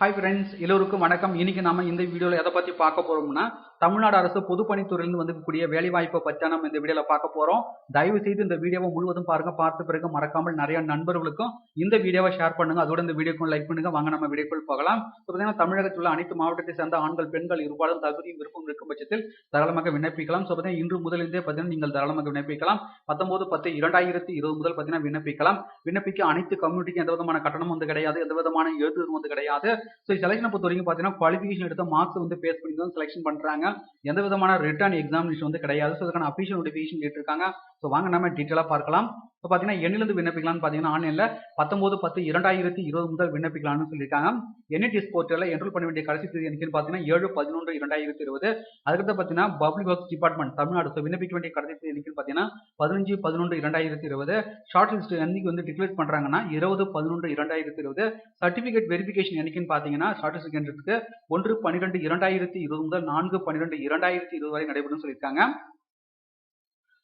Hi friends, எல்லோருக்கும் வணக்கம். இன்னைக்கு நாம இந்த வீடியோல எதை பத்தி பார்க்க போறோம்னா, தமிழ்நாடு அரசு பொதுப்பணித்துறையிலிருந்து வந்திருக்கக்கூடிய வேலைவாய்ப்பை பற்றி நம்ம இந்த வீடியோல பார்க்க போறோம். தயவு செய்து இந்த வீடியோவை முழுவதும் பாருங்க. பார்த்த பிறகு மறக்காமல் நிறைய நண்பர்களுக்கும் இந்த வீடியோவை ஷேர் பண்ணுங்க. அதோட இந்த வீடியோக்கும் லைக் பண்ணுங்க. வாங்க நம்ம வீடியோக்குள் போகலாம். பார்த்தீங்கன்னா தமிழகத்தில் உள்ள அனைத்து மாவட்டத்தை சேர்ந்த ஆண்கள் பெண்கள் இருபாலும் தகுதியும் விருப்பம் இருக்கும் பட்சத்தில் தாராளமாக விண்ணப்பிக்கலாம். ஸோ பார்த்தீங்கன்னா இன்று முதலிருந்தே பார்த்தீங்கன்னா நீங்கள் தாராளமாக விண்ணப்பிக்கலாம். 19/10/2020 முதல் பார்த்தீங்கன்னா விண்ணப்பிக்கலாம். விண்ணப்பிக்க அனைத்து கம்யூனிட்டிக்கும் எந்த விதமான கட்டணம் வந்து கிடையாது, எந்த விதமான எழுத்தும் வந்து கிடையாது. ஸோ செலக்ஷனை பொறுத்த வரைக்கும் பார்த்தீங்கன்னா குவாலிஃபிகேஷன் எடுத்த மார்க்ஸ் வந்து பேஸ் பண்ணி தான் செலக்ஷன் பண்றாங்க. எந்த விதமான ரிட்டர்ன் எக்ஸாமினேஷன் வந்து கிடையாது. ஸோ அதுக்கான அஃபிஷியல் நோட்டிஃபிகேஷன் கேட்டிருக்காங்க. ஸோ வாங்க நம்ம டீட்டெயிலாக பார்க்கலாம். இப்போ பார்த்தீங்கன்னா எண்ணிலிருந்து விண்ணப்பிக்கலாம்னு பார்த்தீங்கன்னா ஆன்லைனில் 19/10/2020 முதல் விண்ணப்பிக்கலாம்னு சொல்லியிருக்காங்க. என்ஐடிஎஸ் போர்ட்டலில் என்ரோல் பண்ண வேண்டிய கடைசி தேதி என்னைக்குன்னு பார்த்தீங்கன்னா 7/11/2020. அதுக்கடுத்து பார்த்தீங்கன்னா public works department Tamil Nadu. So விண்ணப்பிக்க வேண்டிய கடைசி தேதி என்னைக்குன்னு பார்த்தீங்கன்னா 15/11/2020. ஷார்ட் லிஸ்ட் என்னைக்கு வந்து டிக்ளேர் பண்ணுறாங்கன்னா 20/11/2020. சர்டிஃபிகேட் வெரிஃபிகேஷன் என்னைக்குன்னு பார்த்தீங்கன்னா ஷார்ட் லிஸ்ட் கேண்டிடேட்ஸ்க்கு 1/12/2020 முதல் 4/12/2020 வரை நடைபெறும் சொல்லியிருக்காங்க.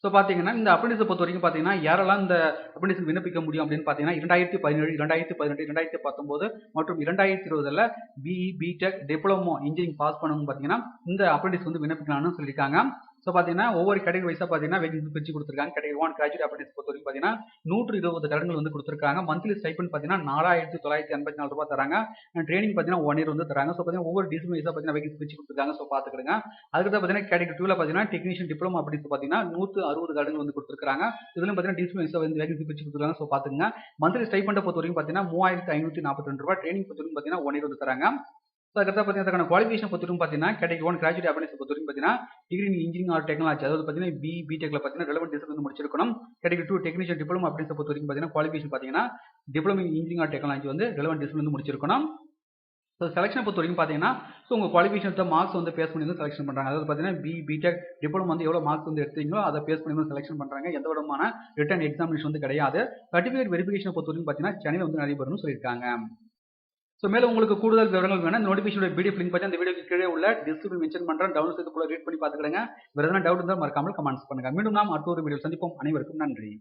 ஸோ பார்த்தீங்கன்னா இந்த அப்ரெண்டிஸை பொறுத்த வரைக்கும் பார்த்தீங்கன்னா யாரெல்லாம் இந்த அப்ரெண்டிஸ் விண்ணப்பிக்க முடியும் அப்படின்னு பார்த்தீங்கன்னா 2017, 2018, 2019 மற்றும் 2020 BE, BTech, diploma engineering pass பண்ணவங்க பார்த்தீங்கன்னா இந்த அப்ரெண்டிஸ் வந்து விண்ணப்பிக்கலாம்னு சொல்லியிருக்காங்க. ஸோ பார்த்தீங்கன்னா ஒவ்வொரு கேட்டகரி வைஸாக பார்த்தீங்கன்னா வேகன்சி பிரிச்சு கொடுத்துருக்காங்க. கேட்டகரி 1 கிராஜுவேட் அப்ரெண்டிஸ் பொறுத்த வரைக்கும் பார்த்தீங்கன்னா 120 கடன்கள் வந்து கொடுத்துருக்காங்க. மந்த்லி ஸ்டைபன் பார்த்தீங்கன்னா 4984 ரூபாய் தராங்க. ட்ரைனிங் பார்த்தீங்கன்னா 1 இயர் வந்து தராங்க. ஸோ பார்த்தீங்கன்னா ஒவ்வொரு டிசிஷன் வைஸாக பார்த்தீங்கன்னா வேகன்சி பிரிச்சு கொடுத்துருக்காங்க. ஸோ பார்த்துக்கிடுங்க. அதுக்கு பார்த்தீங்கன்னா கேட்டகரி 2ல பார்த்தீங்கன்னா டெக்னீஷியன் டிப்ளமோ அப்படின்னு பார்த்தீங்கன்னா 160 கடன்கள் வந்து கொடுத்துருக்காங்க. இதுல பார்த்தீங்கன்னா டிசிஷன் வைஸாக வந்து வேகன்சி பிரிச்சு கொடுத்துருக்காங்க. ஸோ பார்த்துங்க. மந்த்லி ஸ்டைபண்டை பொறுத்த வரைக்கும் பார்த்தீங்கன்னா 3542 ரூபாய். ட்ரைனிங் பொறுத்த வரைக்கும் பார்த்தீங்கன்னா 1 இயர் வந்து தராங்க. அதுக்கடுத்து பார்த்தீங்கன்னா குவாலிஃபிகேஷன் பொறுத்தவரைக்கும் பார்த்தீங்கன்னா கேட்டகரி 1 கிராஜுவேட் அப்ரெண்டிஸ் பொறுத்தவரைக்கும் பார்த்தீங்கன்னா degree in engineering or technology, அதாவது பார்த்தீங்கன்னா பிஇ, பிடெக்ல பார்த்தீங்கன்னா ரெலவெண்ட் டிசிப்ளின் வந்து முடிச்சிருக்கணும். கேட்டகரி 2 டெக்னீஷியன் டிப்ளமோ அப்ரெண்டிஸ் பொறுத்த வரைக்கும் பார்த்தீங்கன்னா குவாலிஃபிகேஷன் பார்த்தீங்கன்னா diploma in engineering or technology வந்து ரெலவெண்ட் டிசிப்ளின் வந்து முடிச்சிருக்கணும். ஸோ செலக்ஷனை பொறுத்த வரைக்கும் பார்த்தீங்கன்னா ஸோ உங்கள் குவாலிஃபிகேஷன் மார்க்ஸ் வந்து பேஸ் பண்ணி வந்து செலக்ஷன் பண்ணுறாங்க. அதாவது பார்த்தீங்கன்னா பிஇ, பிடெக், டிப்ளமோ வந்து எவ்வளோ மார்க்ஸ் வந்து எடுத்தீங்களோ அதை பேஸ் பண்ணி வந்து செலக்ஷன் பண்ணுறாங்க. எந்த விதமான ரிட்டன் எக்ஸாமினேஷன் வந்து கிடையாது. சர்டிஃபிகேட் வெரிஃபிகேஷன் பொறுத்த வரைக்கும் பார்த்தீங்கன்னா சென்னையில் வந்து நடைபெறும்னு சொல்லியிருக்காங்க. ஸோ மேலும் உங்களுக்கு கூடுதல் விவரங்கள் வேணும், இந்த நோட்டிஃபிகேஷன் பிடிஎஃப் லிங்க் பார்த்து அந்த வீடியோக்கு கீழே உள்ள டிஸ்கிரிப்ஷன் மென்ஷன் பண்ணுறேன். டவுன்லோட் செய்து கூட ரீட் பண்ணி பார்த்துக்கிடுங்க. வேறு எதனா டவுட் இருந்தால் மறக்காமல் கமெண்ட்ஸ் பண்ணுங்க. மீண்டும் நாம் அடுத்த ஒரு வீடியோ சந்திப்போம். அனைவருக்கும் நன்றி.